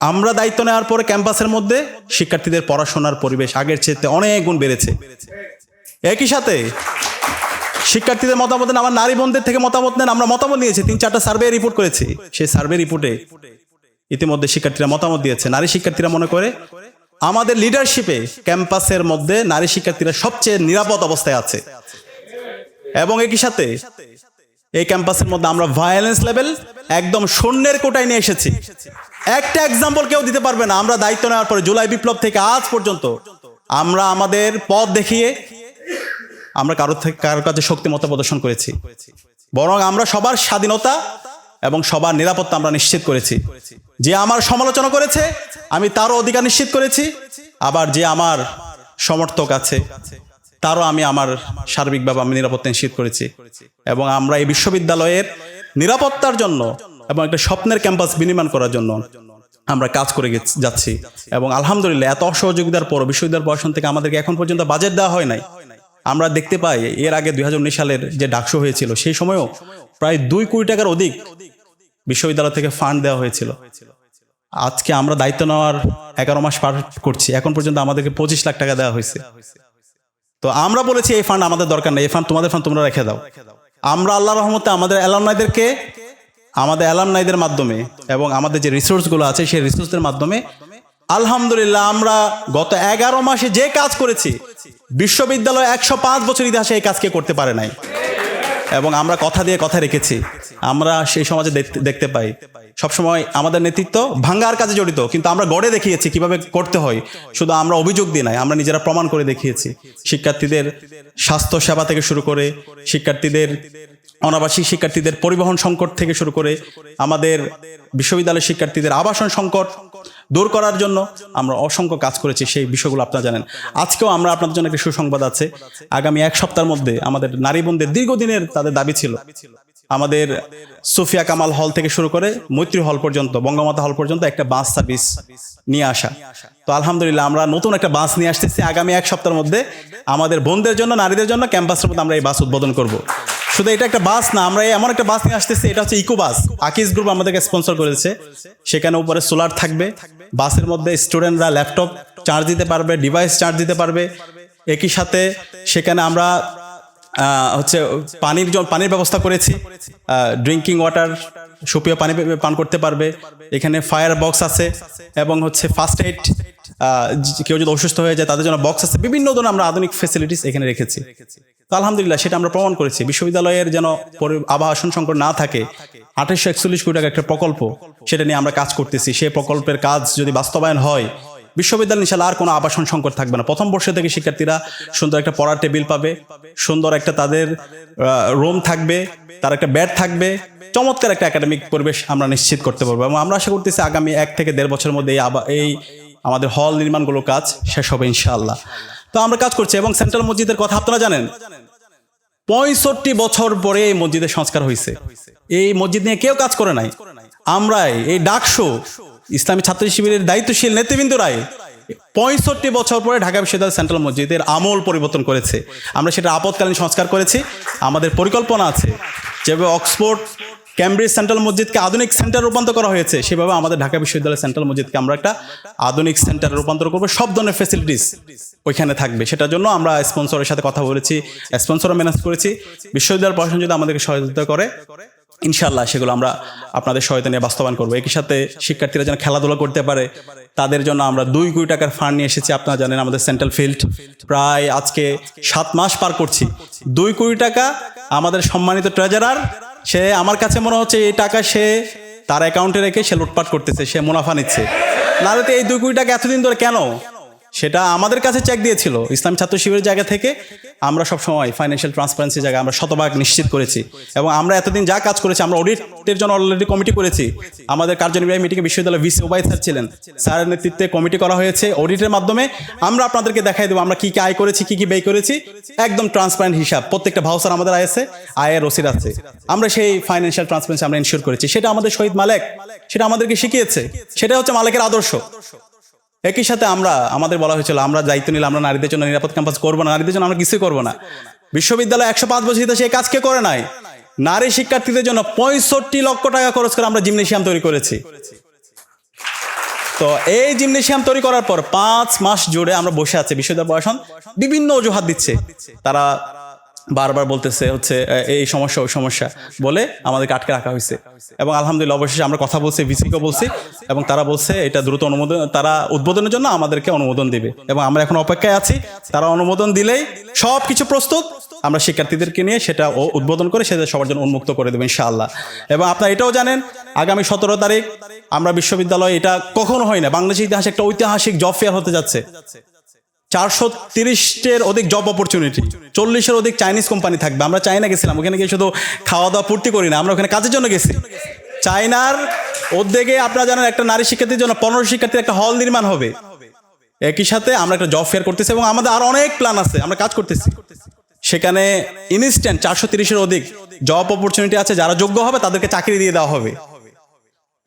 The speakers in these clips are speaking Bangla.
আমরা দায়িত্ব নেওয়ার পরে ক্যাম্পাসের মধ্যে শিক্ষার্থীদের পড়াশোনার পরিবেশ আগের চেয়ে অনেক গুণ বেড়েছে। একই সাথে শিক্ষার্থীদের মতামত নেন, আমার নারী বোনদের থেকে মতামত নেন, আমরা মতামত নিয়েছি, 3-4টা সার্ভে রিপোর্ট করেছি। সেই সার্ভে রিপোর্টে ইতিমধ্যে শিক্ষার্থীরা মতামত দিয়েছে। নারী শিক্ষার্থীরা মনে করে আমাদের লিডারশিপে ক্যাম্পাসের মধ্যে নারী শিক্ষার্থীরা সবচেয়ে নিরাপদ অবস্থায় আছে। এবং একই সাথে এই ক্যাম্পাসের মধ্যে আমরা ভায়োলেন্স লেভেল একদম শূন্যের কোটায় নিয়ে এসেছি। একটা এক্সাম্পল কেউ দিতে পারবে না। আমরা দায়িত্ব নেওয়ার পরে জুলাই বিপ্লব থেকে আজ পর্যন্ত আমরা আমাদের পথ দেখিয়ে আমরা কারোর কাছে শক্তিমত্তা প্রদর্শন করেছি, বরং আমরা সবার স্বাধীনতা এবং সবার নিরাপত্তা আমরা নিশ্চিত করেছি। যে আমার সমালোচনা করেছে আমি তারও অধিকার নিশ্চিত করেছি, আবার যে আমার সমর্থক আছে তারও আমি আমার সার্বিকভাবে আমি নিরাপত্তা নিশ্চিত করেছি। এবং আমরা এই বিশ্ববিদ্যালয়ের নিরাপত্তার জন্য এবং একটা স্বপ্নের ক্যাম্পাস বিনির্মাণ করার জন্য আমরা কাজ করে যাচ্ছি। এবং আলহামদুলিল্লাহ এত অসহযোগিতার পর বিশ্ববিদ্যালয় প্রশাসন থেকে আমাদেরকে এখন পর্যন্ত বাজেট দেওয়া হয় নাই। আমরা দেখতে পাই এর আগে 2019 সালের যে ডাকসু হয়েছিল সেই সময়ও প্রায় 2 কোটি টাকার অধিক বিশ্ববিদ্যালয় থেকে ফান্ড দেওয়া হয়েছিল। আজকে আমরা দায়িত্ব নেওয়ার 11 মাস পার করছি, এখন পর্যন্ত আমাদেরকে 25 লাখ টাকা দেওয়া হয়েছে। তো আমরা বলেছি এই ফান্ড আমাদের দরকার নেই, এই ফান্ড তোমাদের ফান্ড তোমরা রেখে দাও। আমরা আল্লাহর রহমতে আমাদের অ্যালামনাইদের মাধ্যমে এবং আমাদের যে রিসোর্সগুলো আছে সেই রিসোর্সের মাধ্যমে আলহামদুলিল্লাহ আমরা গত 11 মাসে যে কাজ করেছি বিশ্ববিদ্যালয় 105 বছর ইতিহাসে এই কাজকে করতে পারে নাই। এবং আমরা কথা দিয়ে কথা রেখেছি। আমরা সেই সমাজে দেখতে পাই সবসময় আমাদের নেতৃত্ব ভাঙ্গার কাজে জড়িত, কিন্তু আমরা গড়ে দেখিয়েছি কিভাবে করতে হয়। শুধু আমরা অভিযোগ দিই নাই, আমরা নিজেরা প্রমাণ করে দেখিয়েছি। শিক্ষার্থীদের স্বাস্থ্য সেবা থেকে শুরু করে শিক্ষার্থীদের অনাবাসিক শিক্ষার্থীদের পরিবহন সংকট থেকে শুরু করে আমাদের বিশ্ববিদ্যালয়ের শিক্ষার্থীদের আবাসন সংকট দূর করার জন্য আমরা অসংখ্য কাজ করেছি। সেই বিষয়গুলো আপনারা জানেন। আজকেও আমরা আপনাদের জন্য একটা সুসংবাদ আছে। আগামী 1 সপ্তাহের মধ্যে আমাদের নারী বোনদের দীর্ঘদিনের তাদের দাবি ছিল আমাদের সুফিয়া কামাল হল থেকে শুরু করে মৈত্রী হল পর্যন্ত, বঙ্গমাতা হল পর্যন্ত একটা বাস সার্ভিস নিয়ে আসা। তো আলহামদুলিল্লাহ আমরা নতুন একটা বাস নিয়ে আসতেছি। আগামী 1 সপ্তাহের মধ্যে আমাদের বোনদের জন্য, নারীদের জন্য ক্যাম্পাসের মধ্যে আমরা এই বাস উদ্বোধন করব। শুধু এটা একটা বাস না, আমরা এমন একটা বাস নিয়ে আসতেছি, এটা হচ্ছে ইকো বাস। আকিজ গ্রুপ আমাদেরকে স্পন্সর করেছে। সেখানে উপরে সোলার থাকবে, বাসের মধ্যে স্টুডেন্টরা ল্যাপটপ চার্জ দিতে পারবে, ডিভাইস চার্জ দিতে পারবে। একই সাথে সেখানে আমরা পানির ব্যবস্থা করেছি, ড্রিঙ্কিং ওয়াটার, সুপেয় পানি পান করতে পারবে। এখানে ফায়ার বক্স আছে এবং ফার্স্ট এইড, কেউ যদি অসুস্থ হয়ে যায় তাদের জন্য বক্স আছে। বিভিন্ন ধরনের আমরা আধুনিক ফেসিলিটিস এখানে রেখেছি। তো আলহামদুলিল্লাহ সেটা আমরা প্রমাণ করেছি। বিশ্ববিদ্যালয়ের যেন আবাসন সংকট না থাকে, 2841 কোটি টাকা একটা প্রকল্প, সেটা নিয়ে আমরা কাজ করতেছি। সেই প্রকল্পের কাজ যদি বাস্তবায়ন হয় বিশ্ববিদ্যালয় ইনশাআল্লাহ আর কোনো আবাসন সংকট থাকবে না। প্রথম বর্ষ থেকে শিক্ষার্থীরা সুন্দর একটা পড়ার টেবিল পাবে, সুন্দর একটা তাদের রুম থাকবে, তার একটা বেড থাকবে, চমৎকার একটা একাডেমিক পরিবেশ আমরা নিশ্চিত করতে পারবো। এবং আমরা আশা করতেছি আগামী 1 থেকে 1.5 বছরের মধ্যে এই আমাদের হল নির্মাণগুলো কাজ শেষ হবে ইনশাআল্লাহ। তো আমরা কাজ করছি। এবং সেন্ট্রাল মসজিদের কথা আপনারা জানেন, 65 বছর পরে এই মসজিদের সংস্কার হয়েছে। এই মসজিদ নিয়ে কেউ কাজ করে নাই। আমরাই এই ডাকসু ইসলামী ছাত্র শিবিরের দায়িত্বশীল নেতৃবৃন্দরাই 65 বছর পরে ঢাকা বিশ্ববিদ্যালয় সেন্ট্রাল মসজিদের আমূল পরিবর্তন করেছে। আমরা সেটা আপৎকালীন সংস্কার করেছি। আমাদের পরিকল্পনা আছে যেভাবে অক্সফোর্ড ক্যামব্রিজ সেন্ট্রাল মসজিদকে আধুনিক সেন্টার রূপান্তর করা হয়েছে, সেভাবে আমাদের ঢাকা বিশ্ববিদ্যালয় সেন্ট্রাল মসজিদকে আমরা একটা আধুনিক সেন্টারে রূপান্তর করবো। সব ধরনের ফ্যাসিলিটিস ওইখানে থাকবে। সেটার জন্য আমরা স্পন্সরের সাথে কথা বলেছি, স্পন্সরও ম্যানেজ করেছি। বিশ্ববিদ্যালয় প্রশাসন যদি আমাদেরকে সহযোগিতা করে ইনশাআল্লাহ সেগুলো আমরা আপনাদের সহায়তা নিয়ে বাস্তবায়ন করবো। একই সাথে শিক্ষার্থীরা যেন খেলাধুলা করতে পারে তাদের জন্য আমরা 2 কোটি টাকার ফান্ড নিয়ে এসেছি। আপনারা জানেন আমাদের সেন্ট্রাল ফিল্ড প্রায় আজকে 7 মাস পার করছি। 2 কোটি টাকা আমাদের সম্মানিত ট্রেজারার, সে আমার কাছে মনে হচ্ছে এই টাকা সে তার অ্যাকাউন্টে রেখে সে লুটপাট করতেছে, সে মুনাফা নিচ্ছে। নাহলে তো এই 2 কোটি টাকা এতদিন ধরে কেন? সেটা আমাদের কাছে চেক দিয়েছিল ইসলামী ছাত্র শিবিরের জায়গা থেকে। আমরা সবসময় ফাইন্যান্সিয়াল ট্রান্সপারেন্সির জায়গায় আমরা শতভাগ নিশ্চিত করেছি। এবং আমরা এতদিন যা কাজ করেছি, আমরা অডিটের জন্য অলরেডি কমিটি করেছি। আমাদের কার্যনির্বাহী মিটিংয়ে বিশ্ববিদ্যালয় ভিসি ওবায়দ স্যার ছিলেন, স্যারের নেতৃত্বে কমিটি করা হয়েছে। অডিটের মাধ্যমে আমরা আপনাদেরকে দেখাই দেবো আমরা কি কি আয় করেছি, কি কি ব্যয় করেছি, একদম ট্রান্সপারেন্ট হিসাব। প্রত্যেকটা ভাউচার আমাদের আছে, আয়ের রসিদ আছে। আমরা সেই ফাইন্যান্সিয়াল ট্রান্সপারেন্সি আমরা ইনশিওর করেছি। সেটা আমাদের শহীদ মালেক সেটা আমাদেরকে শিখিয়েছে। সেটা হচ্ছে মালেকের আদর্শ। একই সাথে আমাদের বলা হয়েছিল আমরা দায়িত্ব নিলে আমরা নারীদের জন্য নিরাপদ ক্যাম্পাস করবো না, নারীদের জন্য আমরা কিছুই করবো না। বিশ্ববিদ্যালয় 105 বছর ইতিহাসে এই কাজ কে করে নাই? নারী শিক্ষার্থীদের জন্য 65 লক্ষ টাকা খরচ করে আমরা জিমনেশিয়াম তৈরি করেছি। তো এই জিমনেশিয়াম তৈরি করার পর 5 মাস জুড়ে আমরা বসে আছি, বিশ্ববিদ্যালয় প্রশাসন বিভিন্ন অজুহাত দিচ্ছে, তারা বারবার বলতেছে হচ্ছে এই সমস্যা ওই সমস্যা বলে আমাদেরকে আটকে রাখা হয়েছে। এবং আলহামদুলিল্লাহ অবশেষে আমরা কথা বলছি, ভিসিকেও বলছি, এবং তারা বলছে এটা দ্রুত অনুমোদন, তারা উদ্বোধনের জন্য আমাদেরকে অনুমোদন দিবে, এবং আমরা এখন অপেক্ষায় আছি। তারা অনুমোদন দিলেই সব কিছু প্রস্তুত, আমরা শিক্ষার্থীদেরকে নিয়ে সেটা উদ্বোধন করে সেটা সবার জন্য উন্মুক্ত করে দেবো ইনশাআল্লাহ। এবং আপনারা এটাও জানেন আগামী 17 তারিখ আমরা বিশ্ববিদ্যালয়, এটা কখনো হয় না, বাংলাদেশের ইতিহাসে একটা ঐতিহাসিক জব ফেয়ার হতে যাচ্ছে। 430-এর অধিক জব অপরচুনিটি, 40-এর অধিক চাইনিজ কোম্পানি থাকবে। আমরা চায়না গেছিলাম, ওখানে গিয়ে শুধু খাওয়া দাওয়া পূর্তি করি না, আমরা ওখানে কাজের জন্য গেছি। চায়নার উদ্যোগে আপনারা জানেন একটা নারী শিক্ষার্থীর জন্য 15 শিক্ষার্থীর একটা হল নির্মাণ হবে। একই সাথে আমরা একটা জব ফেয়ার করতেছি এবং আমাদের আরো অনেক প্ল্যান আছে, আমরা কাজ করতেছি। সেখানে ইনস্ট্যান্ট 430-এর অধিক জব অপরচুনিটি আছে, যারা যোগ্য হবে তাদেরকে চাকরি দিয়ে দেওয়া হবে।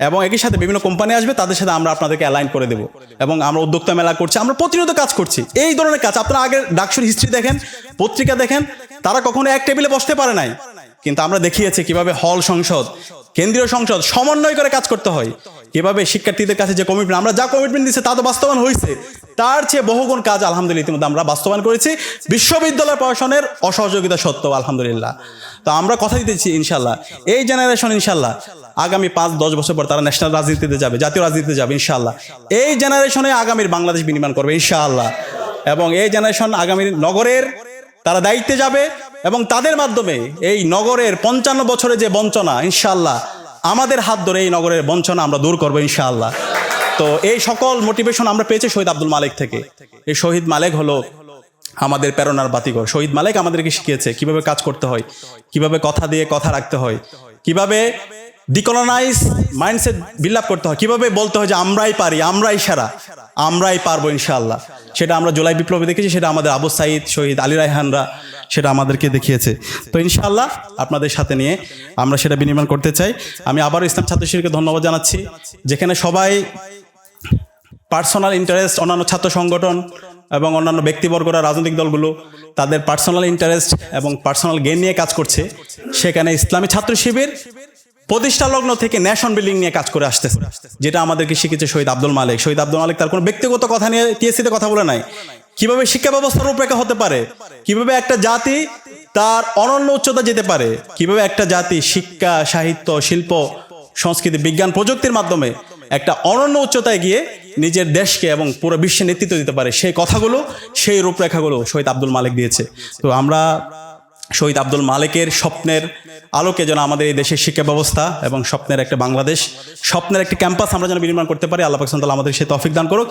এবং একই সাথে বিভিন্ন কোম্পানি আসবে, তাদের সাথে আমরা আপনাদেরকে অ্যালাইন করে দেবো। এবং আমরা উদ্যোক্তা মেলা করছি, আমরা প্রতিনিয়ত কাজ করছি এই ধরনের কাজ। আপনারা আগের ডাকসুর হিস্ট্রি দেখেন, পত্রিকা দেখেন, তারা কখনো এক টেবিলে বসতে পারে নাই, কিন্তু আমরা দেখিয়েছি কিভাবে হল সংসদ, কেন্দ্রীয় সংসদ সমন্বয় করে কাজ করতে হয়, কিভাবে শিক্ষার্থীদের কাছে যে কমিটমেন্ট, আমরা যা কমিটমেন্ট দিচ্ছি তা তো বাস্তবায়ন হয়েছে, তার চেয়ে বহুগুণ কাজ আলহামদুলিল্লাহ ইতিমধ্যে আমরা বাস্তবায়ন করেছি বিশ্ববিদ্যালয় প্রশাসনের অসহযোগিতা সত্ত্বেও আলহামদুলিল্লাহ। তো আমরা কথা দিতেছি ইনশাল্লাহ এই জেনারেশন ইনশাল্লাহ আগামী 5-10 বছর পর তারা ন্যাশনাল রাজনীতিতে যাবে, জাতীয় রাজনীতিতে যাবে ইনশাআল্লাহ। এই জেনারেশনে আগামীর বাংলাদেশ বিনির্মাণ করবে ইনশাআল্লাহ। এবং এই জেনারেশন আগামীর নগরের তারা দায়িত্বে যাবে, এবং তাদের মাধ্যমে এই নগরের 55 বছরে যে বঞ্চনা, ইনশাআল্লাহ আমাদের হাত ধরে এই নগরের বঞ্চনা আমরা দূর করবো ইনশাআল্লাহ। তো এই সকল মোটিভেশন আমরা পেয়েছি শহীদ আব্দুল মালেক থেকে। এই শহীদ মালেক হলো আমাদের প্রেরণার বাতিঘর। শহীদ মালেক আমাদেরকে শিখিয়েছে কিভাবে কাজ করতে হয়, কিভাবে কথা দিয়ে কথা রাখতে হয়, কিভাবে ডিকলোনাইজ মাইন্ডসেট বিল্ড আপ করতে হয়, কিভাবে বলতে হয় যে আমরাই পারি, আমরাই সেরা, আমরাই পারবো ইনশাআল্লাহ। সেটা আমরা জুলাই বিপ্লবে দেখেছি, সেটা আমাদের আবু সাইদ, শহীদ আলী রায়হানরা সেটা আমাদেরকে দেখিয়েছে। তো ইনশাআল্লাহ আপনাদের সাথে নিয়ে আমরা সেটা বিনির্মাণ করতে চাই। আমি আবারও ইসলাম ছাত্র শিবিরকে ধন্যবাদ জানাচ্ছি, যেখানে সবাই পার্সোনাল ইন্টারেস্ট, অন্যান্য ছাত্র সংগঠন এবং অন্যান্য ব্যক্তিবর্গরা, রাজনৈতিক দলগুলো তাদের পার্সোনাল ইন্টারেস্ট এবং পার্সোনাল গেইন নিয়ে কাজ করছে, সেখানে ইসলামী ছাত্র শিবির প্রতিষ্ঠা লগ্ন থেকে ন্যাশন বিল্ডিং নিয়ে কাজ করে আসতেছে, যেটা আমাদেরকে শিখেছে শহীদ আব্দুল মালেক। শহীদ আব্দুল মালেক তার কোনো ব্যক্তিগত কথা নিয়ে টিএসসিতে কথা বলে নাই, কিভাবে শিক্ষা ব্যবস্থার রূপরেখা হতে পারে, কিভাবে একটা জাতি তার অনন্য উচ্চতা যেতে পারে, কিভাবে একটা জাতি শিক্ষা, সাহিত্য, শিল্প, সংস্কৃতি, বিজ্ঞান, প্রযুক্তির মাধ্যমে একটা অনন্য উচ্চতায় গিয়ে নিজের দেশকে এবং পুরো বিশ্বে নেতৃত্ব দিতে পারে, সেই কথাগুলো, সেই রূপরেখাগুলো শহীদ আব্দুল মালেক দিয়েছে। তো আমরা শহীদ আব্দুল মালেকের স্বপ্নের আলোকে যেন আমাদের এই দেশের শিক্ষা ব্যবস্থা এবং স্বপ্নের একটা বাংলাদেশ, স্বপ্নের একটা ক্যাম্পাস আমরা যেন বিনির্মাণ করতে পারি, আল্লাহ পাক সুবহানাহু ওয়া তাআলা আমাদের সেই তৌফিক দান করুক।